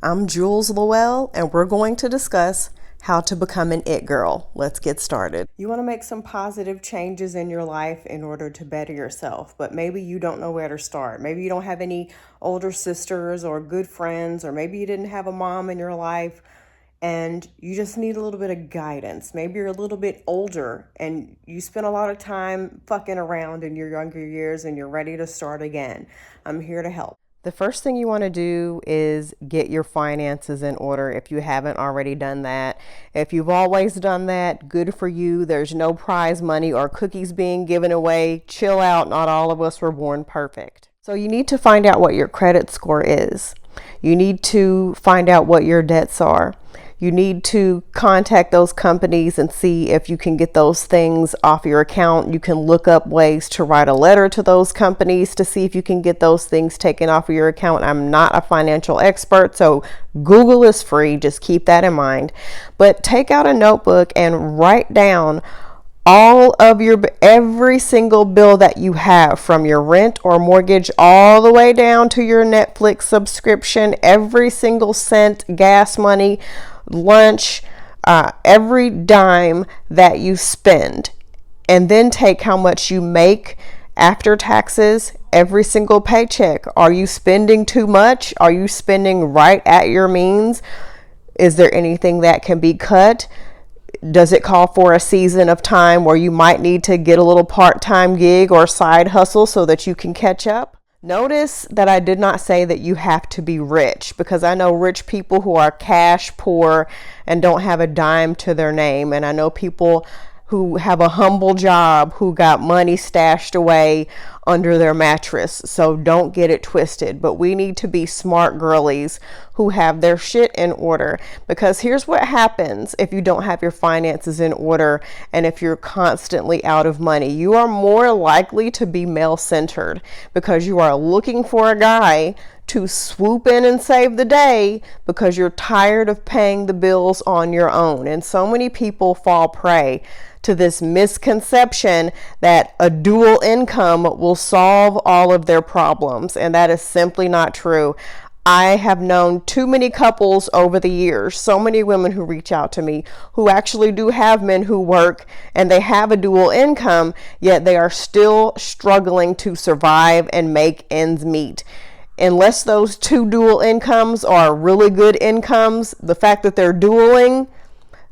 I'm Jules Lowell, and we're going to discuss how to become an it girl. Let's get started. You want to make some positive changes in your life in order to better yourself, but maybe you don't know where to start. Maybe you don't have any older sisters or good friends, or maybe you didn't have a mom in your life and you just need a little bit of guidance. Maybe you're a little bit older and you spent a lot of time fucking around in your younger years and you're ready to start again. I'm here to help. The first thing you want to do is get your finances in order if you haven't already done that. If you've always done that, good for you. There's no prize money or cookies being given away. Chill out. Not all of us were born perfect. So you need to find out what your credit score is. You need to find out what your debts are. You need to contact those companies and see if you can get those things off your account. You can look up ways to write a letter to those companies to see if you can get those things taken off of your account. I'm not a financial expert, so Google is free. Just keep that in mind. But take out a notebook and write down all of every single bill that you have, from your rent or mortgage all the way down to your Netflix subscription, every single cent, gas money, lunch, every dime that you spend, and then take how much you make after taxes every single paycheck. Are you spending too much? Are you spending right at your means? Is there anything that can be cut? Does it call for a season of time where you might need to get a little part-time gig or side hustle so that you can catch up? Notice that I did not say that you have to be rich, because I know rich people who are cash poor and don't have a dime to their name. And I know people who have a humble job who got money stashed away under their mattress. So don't get it twisted. But we need to be smart girlies who have their shit in order, because here's what happens if you don't have your finances in order and if you're constantly out of money. You are more likely to be male-centered, because you are looking for a guy to swoop in and save the day because you're tired of paying the bills on your own. And so many people fall prey to this misconception that a dual income will solve all of their problems, and that is simply not true. I have known too many couples over the years, so many women who reach out to me who actually do have men who work and they have a dual income, yet they are still struggling to survive and make ends meet. Unless those two dual incomes are really good incomes, the fact that they're dueling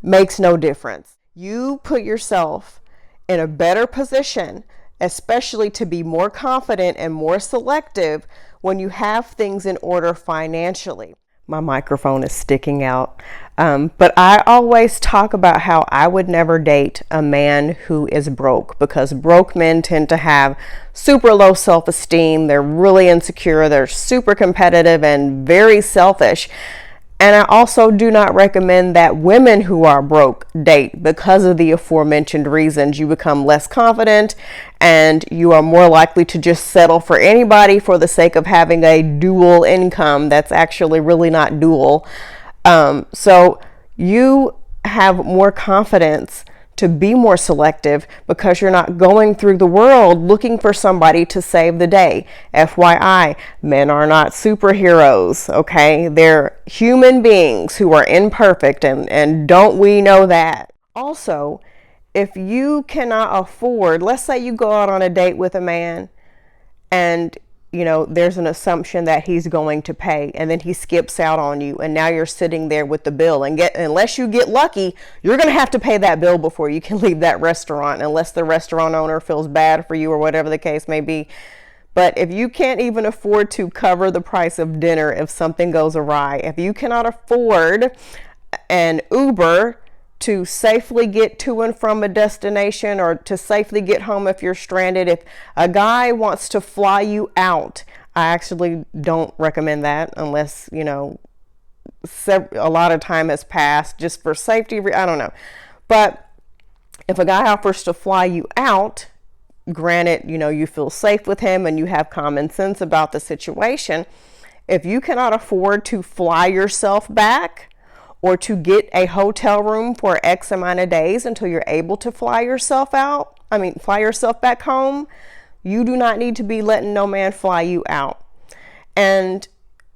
makes no difference. You put yourself in a better position, especially to be more confident and more selective when you have things in order financially. My microphone is sticking out. But I always talk about how I would never date a man who is broke, because broke men tend to have super low self-esteem. They're really insecure. They're super competitive and very selfish. And I also do not recommend that women who are broke date, because of the aforementioned reasons. You become less confident and you are more likely to just settle for anybody for the sake of having a dual income that's actually really not dual. So you have more confidence to be more selective, because you're not going through the world looking for somebody to save the day. FYI, men are not superheroes, okay? They're human beings who are imperfect, and don't we know that? Also, if you cannot afford, let's say you go out on a date with a man and there's an assumption that he's going to pay, and then he skips out on you, and now you're sitting there with the bill, and unless you get lucky, you're going to have to pay that bill before you can leave that restaurant, unless the restaurant owner feels bad for you or whatever the case may be. But if you can't even afford to cover the price of dinner if something goes awry, if you cannot afford an Uber to safely get to and from a destination, or to safely get home if you're stranded, if a guy wants to fly you out, I actually don't recommend that unless, a lot of time has passed, just for safety. I don't know. But if a guy offers to fly you out, granted, you feel safe with him and you have common sense about the situation. If you cannot afford to fly yourself back, or to get a hotel room for X amount of days until you're able to fly yourself back home, you do not need to be letting no man fly you out. And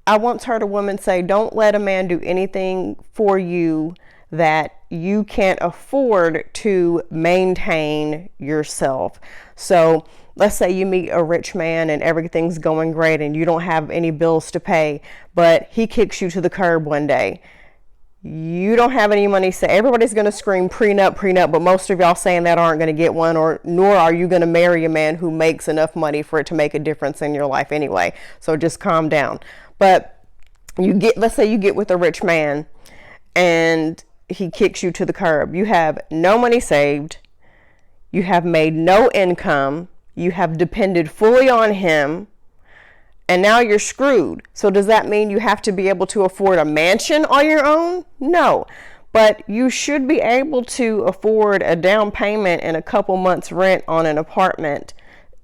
I once heard a woman say, don't let a man do anything for you that you can't afford to maintain yourself. So let's say you meet a rich man and everything's going great and you don't have any bills to pay, but he kicks you to the curb one day. You don't have any money, so everybody's going to scream prenup, prenup, but most of y'all saying that aren't going to get one, or nor are you going to marry a man who makes enough money for it to make a difference in your life anyway. So just calm down. But let's say you get with a rich man and he kicks you to the curb. You have no money saved. You have made no income. You have depended fully on him. And now you're screwed. So does that mean you have to be able to afford a mansion on your own? No. But you should be able to afford a down payment and a couple months rent on an apartment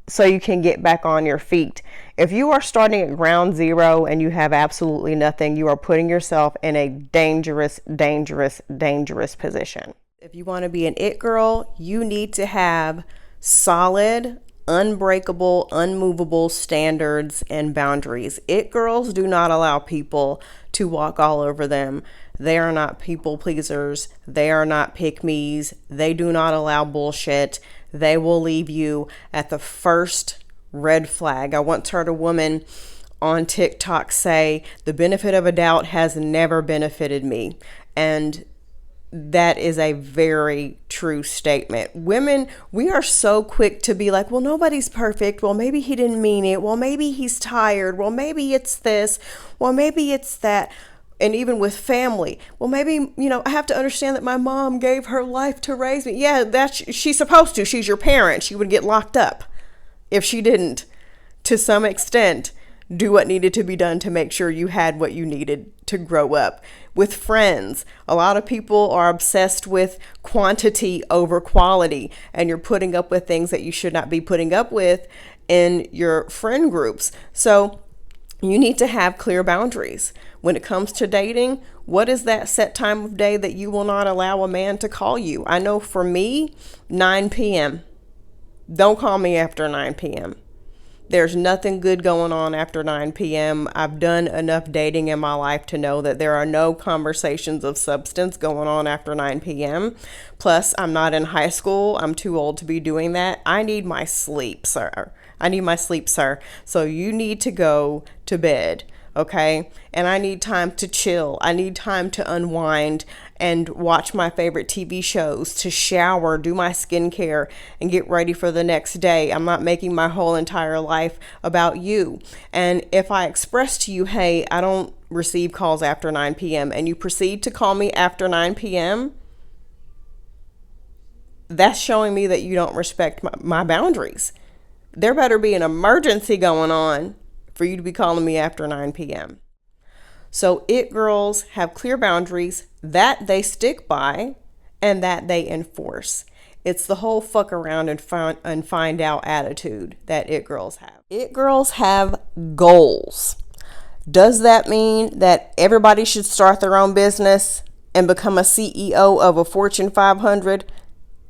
so you can get back on your feet. If you are starting at ground zero and you have absolutely nothing, you are putting yourself in a dangerous, dangerous, dangerous position. If you want to be an it girl, you need to have solid, unbreakable, unmovable standards and boundaries. It girls do not allow people to walk all over them. They are not people pleasers. They are not pick-me's. They do not allow bullshit. They will leave you at the first red flag. I once heard a woman on TikTok say, the benefit of a doubt has never benefited me. And that is a very true statement. Women, we are so quick to be like, well, nobody's perfect. Well, maybe he didn't mean it. Well, maybe he's tired. Well, maybe it's this. Well, maybe it's that. And even with family, well, maybe, I have to understand that my mom gave her life to raise me. Yeah, she's supposed to. She's your parent. She would get locked up if she didn't, to some extent, do what needed to be done to make sure you had what you needed to grow up. With friends, a lot of people are obsessed with quantity over quality, and you're putting up with things that you should not be putting up with in your friend groups. So you need to have clear boundaries. When it comes to dating, what is that set time of day that you will not allow a man to call you? I know for me, 9 p.m. Don't call me after 9 p.m. There's nothing good going on after 9 p.m. I've done enough dating in my life to know that there are no conversations of substance going on after 9 p.m. Plus, I'm not in high school. I'm too old to be doing that. I need my sleep, sir. So you need to go to bed, okay? And I need time to chill. I need time to unwind and watch my favorite TV shows, to shower, do my skincare, and get ready for the next day. I'm not making my whole entire life about you. And if I express to you, hey, I don't receive calls after 9 p.m., and you proceed to call me after 9 p.m., that's showing me that you don't respect my boundaries. There better be an emergency going on for you to be calling me after 9 p.m. So it girls have clear boundaries that they stick by and that they enforce. It's the whole fuck around and find out attitude that it girls have. It girls have goals. Does that mean that everybody should start their own business and become a CEO of a Fortune 500?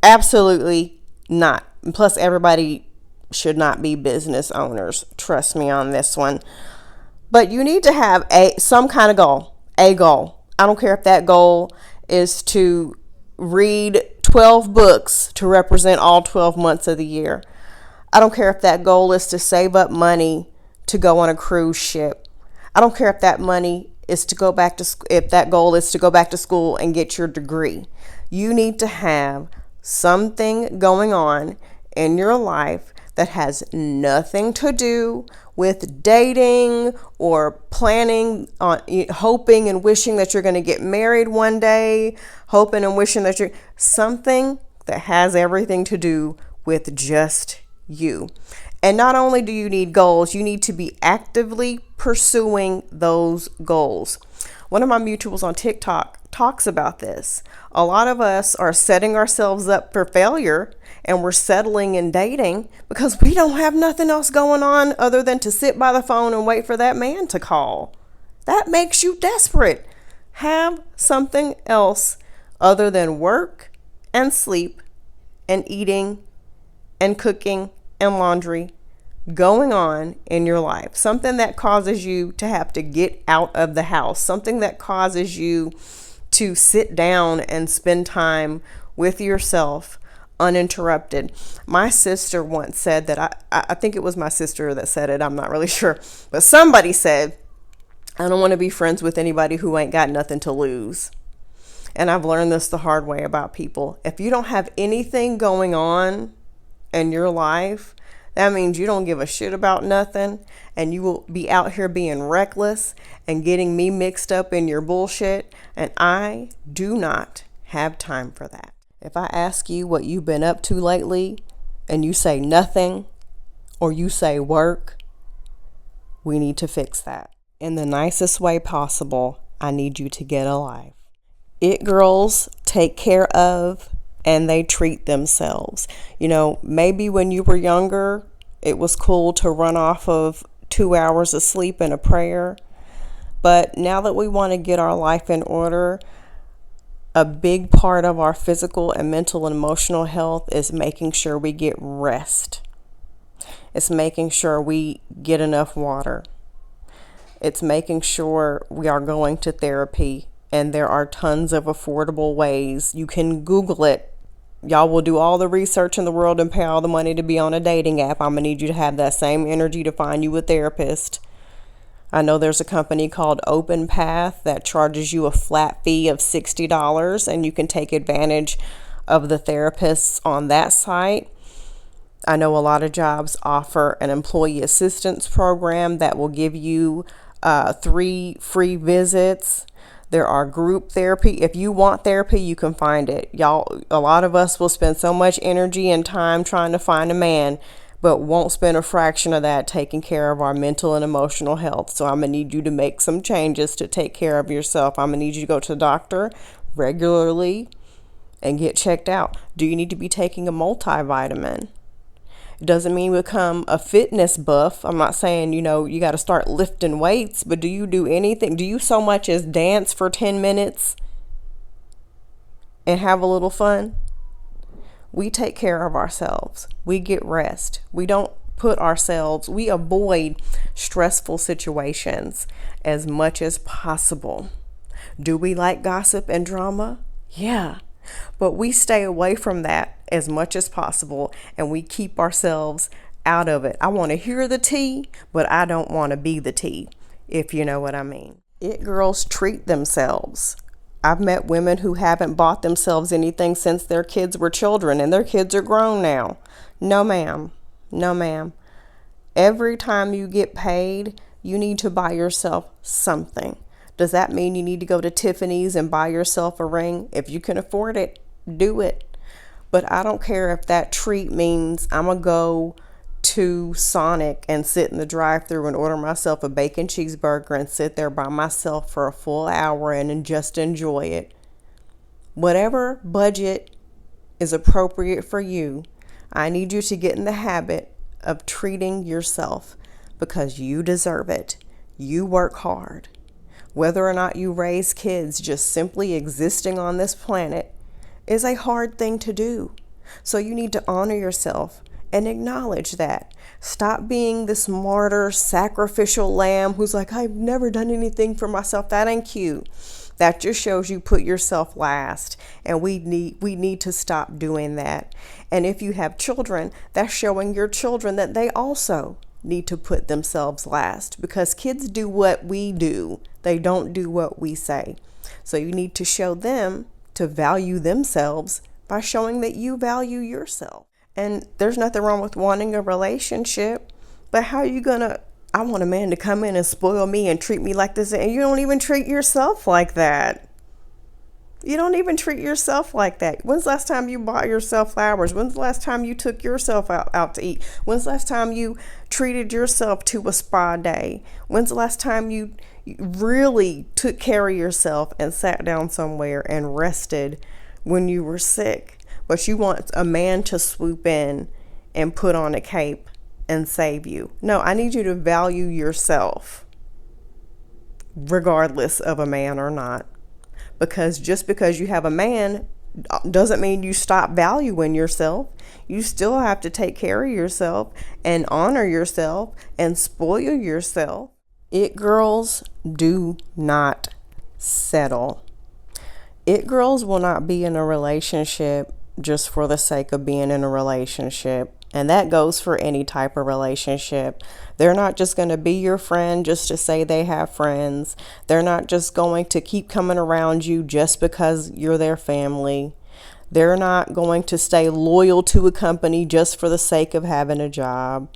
Absolutely not. Plus, everybody should not be business owners. Trust me on this one. But you need to have some kind of goal. A goal. I don't care if that goal is to read 12 books to represent all 12 months of the year. I don't care if that goal is to save up money to go on a cruise ship. I don't care if that money is to go back to if that goal is to go back to school and get your degree. You need to have something going on in your life that has nothing to do with dating or planning on hoping and wishing that you're going to get married one day, hoping and wishing that you're something that has everything to do with just you. And not only do you need goals, you need to be actively pursuing those goals. One of my mutuals on TikTok talks about this. A lot of us are setting ourselves up for failure, and we're settling in dating because we don't have nothing else going on other than to sit by the phone and wait for that man to call. That makes you desperate. Have something else other than work and sleep and eating and cooking and laundry going on in your life, something that causes you to have to get out of the house, something that causes you to sit down and spend time with yourself uninterrupted. My sister once said that I think it was my sister that said it, I'm not really sure, but somebody said, I don't want to be friends with anybody who ain't got nothing to lose. And I've learned this the hard way about people. If you don't have anything going on in your life, that means you don't give a shit about nothing, and you will be out here being reckless and getting me mixed up in your bullshit. And I do not have time for that. If I ask you what you've been up to lately and you say nothing or you say work, we need to fix that. In the nicest way possible, I need you to get a life. It girls take care of and they treat themselves. You know, maybe when you were younger, it was cool to run off of 2 hours of sleep and a prayer. But now that we want to get our life in order, a big part of our physical and mental and emotional health is making sure we get rest. It's making sure we get enough water. It's making sure we are going to therapy. And there are tons of affordable ways. You can Google it. Y'all will do all the research in the world and pay all the money to be on a dating app. I'm going to need you to have that same energy to find you a therapist. I know there's a company called Open Path that charges you a flat fee of $60, and you can take advantage of the therapists on that site. I know a lot of jobs offer an employee assistance program that will give you 3 free visits. There are group therapy. If you want therapy, you can find it. Y'all, a lot of us will spend so much energy and time trying to find a man, but won't spend a fraction of that taking care of our mental and emotional health. So I'm going to need you to make some changes to take care of yourself. I'm going to need you to go to the doctor regularly and get checked out. Do you need to be taking a multivitamin? It doesn't mean become a fitness buff. I'm not saying, you got to start lifting weights, but do you do anything? Do you so much as dance for 10 minutes and have a little fun? We take care of ourselves. We get rest. We avoid stressful situations as much as possible. Do we like gossip and drama? Yeah. But we stay away from that as much as possible, and we keep ourselves out of it. I want to hear the tea, but I don't want to be the tea, if you know what I mean. It girls treat themselves. I've met women who haven't bought themselves anything since their kids were children, and their kids are grown now. No, ma'am. No, ma'am. Every time you get paid, you need to buy yourself something. Does that mean you need to go to Tiffany's and buy yourself a ring? If you can afford it, do it. But I don't care if that treat means I'm going to go to Sonic and sit in the drive-thru and order myself a bacon cheeseburger and sit there by myself for a full hour and just enjoy it. Whatever budget is appropriate for you, I need you to get in the habit of treating yourself because you deserve it. You work hard. Whether or not you raise kids, just simply existing on this planet is a hard thing to do. So you need to honor yourself and acknowledge that. Stop being this martyr, sacrificial lamb who's like, I've never done anything for myself. That ain't cute. That just shows you put yourself last. And we need to stop doing that. And if you have children, that's showing your children that they also need to put themselves last, because kids do what we do. They don't do what we say. So you need to show them to value themselves by showing that you value yourself. And there's nothing wrong with wanting a relationship, but how are you gonna, I want a man to come in and spoil me and treat me like this, and you don't even treat yourself like that. You don't even treat yourself like that. When's the last time you bought yourself flowers? When's the last time you took yourself out to eat? When's the last time you treated yourself to a spa day? When's the last time you really took care of yourself and sat down somewhere and rested when you were sick? But you want a man to swoop in and put on a cape and save you. No, I need you to value yourself regardless of a man or not. Because just because you have a man Doesn't mean you stop valuing yourself. You still have to take care of yourself and honor yourself and spoil yourself. It girls do not settle. It girls will not be in a relationship just for the sake of being in a relationship. And that goes for any type of relationship. They're not just going to be your friend just to say they have friends. They're not just going to keep coming around you just because you're their family. They're not going to stay loyal to a company just for the sake of having a job.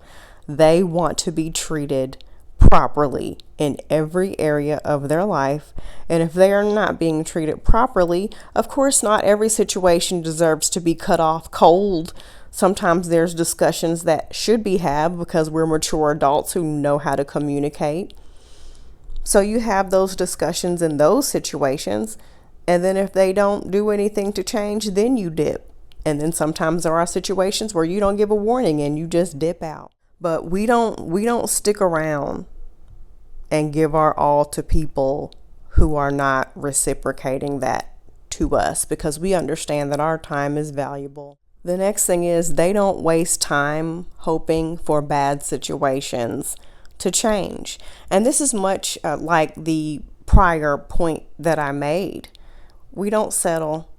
They want to be treated properly in every area of their life. And if they are not being treated properly, of course, not every situation deserves to be cut off cold. Sometimes there's discussions that should be had because we're mature adults who know how to communicate. So you have those discussions in those situations. And then if they don't do anything to change, then you dip. And then sometimes there are situations where you don't give a warning and you just dip out. But we don't stick around and give our all to people who are not reciprocating that to us, because we understand that our time is valuable. The next thing is they don't waste time hoping for bad situations to change. And this is much like the prior point that I made. We don't settle,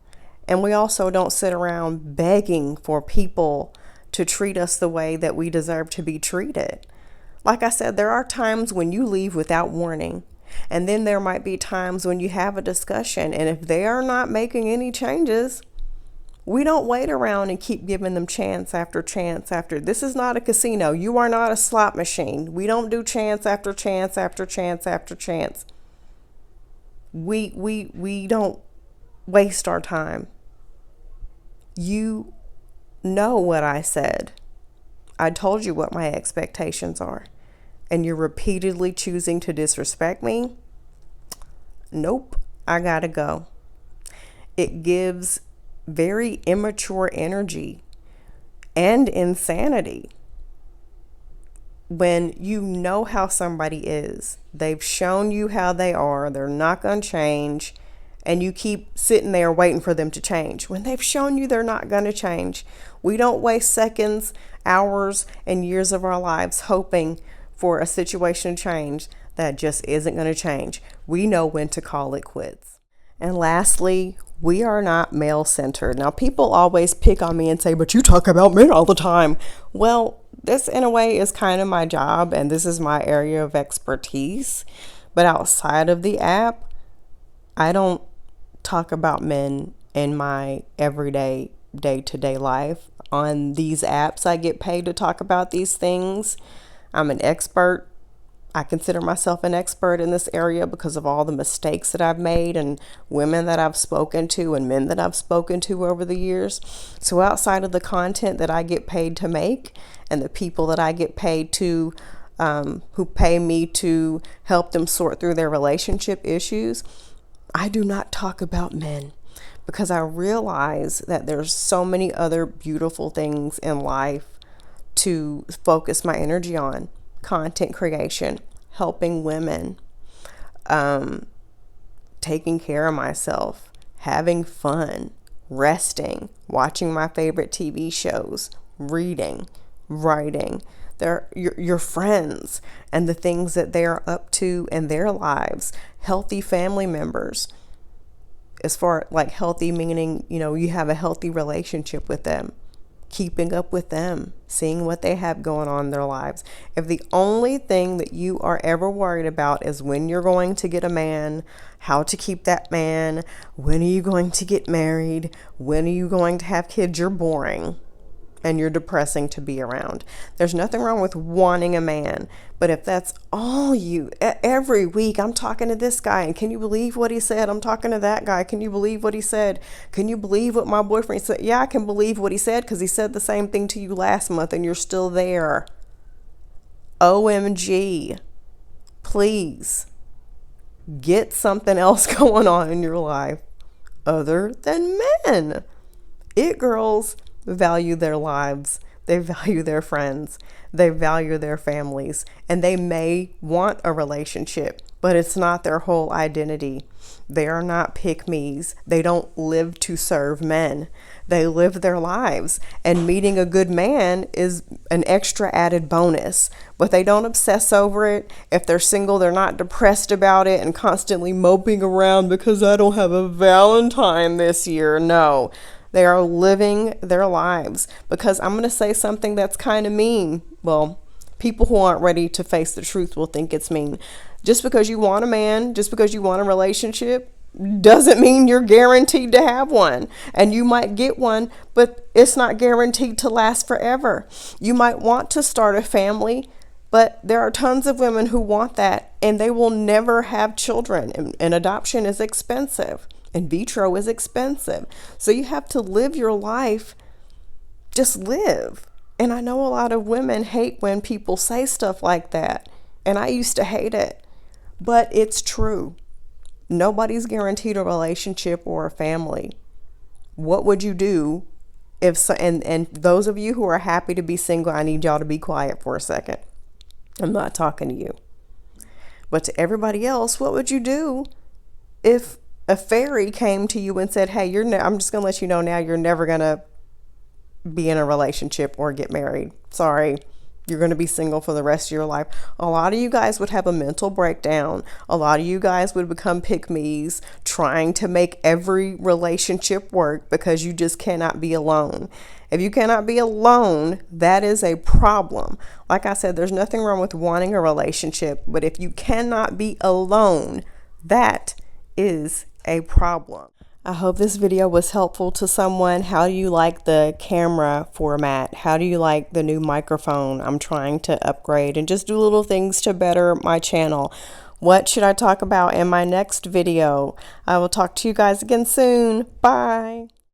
and we also don't sit around begging for people to treat us the way that we deserve to be treated. Like I said, there are times when you leave without warning, and then there might be times when you have a discussion, and if they are not making any changes, we don't wait around and keep giving them chance after chance after. This is not a casino. You are not a slot machine. We don't do chance after chance after chance after chance. We don't waste our time. You know what I said. I told you what my expectations are, and you're repeatedly choosing to disrespect me. Nope, I gotta go. It gives very immature energy and insanity when you know how somebody is. They've shown you how they are. They're not going to change. And you keep sitting there waiting for them to change when they've shown you they're not going to change. We don't waste seconds, hours, and years of our lives hoping for a situation to change that just isn't going to change. We know when to call it quits. And lastly, we are not male-centered. Now, people always pick on me and say, but you talk about men all the time. Well, this in a way is kind of my job, and this is my area of expertise. But outside of the app, I don't talk about men in my everyday, day-to-day life. On these apps, I get paid to talk about these things. I'm an expert. I consider myself an expert in this area because of all the mistakes that I've made and women that I've spoken to and men that I've spoken to over the years. So outside of the content that I get paid to make and the people that I get paid to, who pay me to help them sort through their relationship issues, I do not talk about men because I realize that there's so many other beautiful things in life to focus my energy on. Content creation, helping women, taking care of myself, having fun, resting, watching my favorite TV shows, reading, writing. They're your friends and the things that they are up to in their lives, healthy family members. As far like healthy meaning, you have a healthy relationship with them, keeping up with them, seeing what they have going on in their lives. If the only thing that you are ever worried about is when you're going to get a man, how to keep that man, when are you going to get married, when are you going to have kids, you're boring and you're depressing to be around. There's nothing wrong with wanting a man, but if that's all every week I'm talking to this guy, and can you believe what he said? I'm talking to that guy. Can you believe what he said? Can you believe what my boyfriend said? Yeah, I can believe what he said because he said the same thing to you last month and you're still there. OMG. Please get something else going on in your life other than men. It girls value their lives, they value their friends, they value their families, and they may want a relationship, but it's not their whole identity. They are not pick-me's. They don't live to serve men. They live their lives. And meeting a good man is an extra added bonus. But they don't obsess over it. If they're single, they're not depressed about it and constantly moping around because I don't have a Valentine this year. No. They are living their lives. Because I'm going to say something that's kind of mean. Well, people who aren't ready to face the truth will think it's mean. Just because you want a man, just because you want a relationship, doesn't mean you're guaranteed to have one. And you might get one, but it's not guaranteed to last forever. You might want to start a family, but there are tons of women who want that, and they will never have children. And adoption is expensive. In vitro is expensive. So you have to live your life. Just live. And I know a lot of women hate when people say stuff like that. And I used to hate it. But it's true. Nobody's guaranteed a relationship or a family. What would you do if so, and those of you who are happy to be single, I need y'all to be quiet for a second. I'm not talking to you. But to everybody else, what would you do if a fairy came to you and said, hey, I'm just going to let you know now you're never going to be in a relationship or get married. Sorry. You're going to be single for the rest of your life. A lot of you guys would have a mental breakdown. A lot of you guys would become pick-me's, trying to make every relationship work because you just cannot be alone. If you cannot be alone, that is a problem. Like I said, there's nothing wrong with wanting a relationship, but if you cannot be alone, that is a problem. I hope this video was helpful to someone. How do you like the camera format? How do you like the new microphone? I'm trying to upgrade and just do little things to better my channel. What should I talk about in my next video? I will talk to you guys again soon. Bye.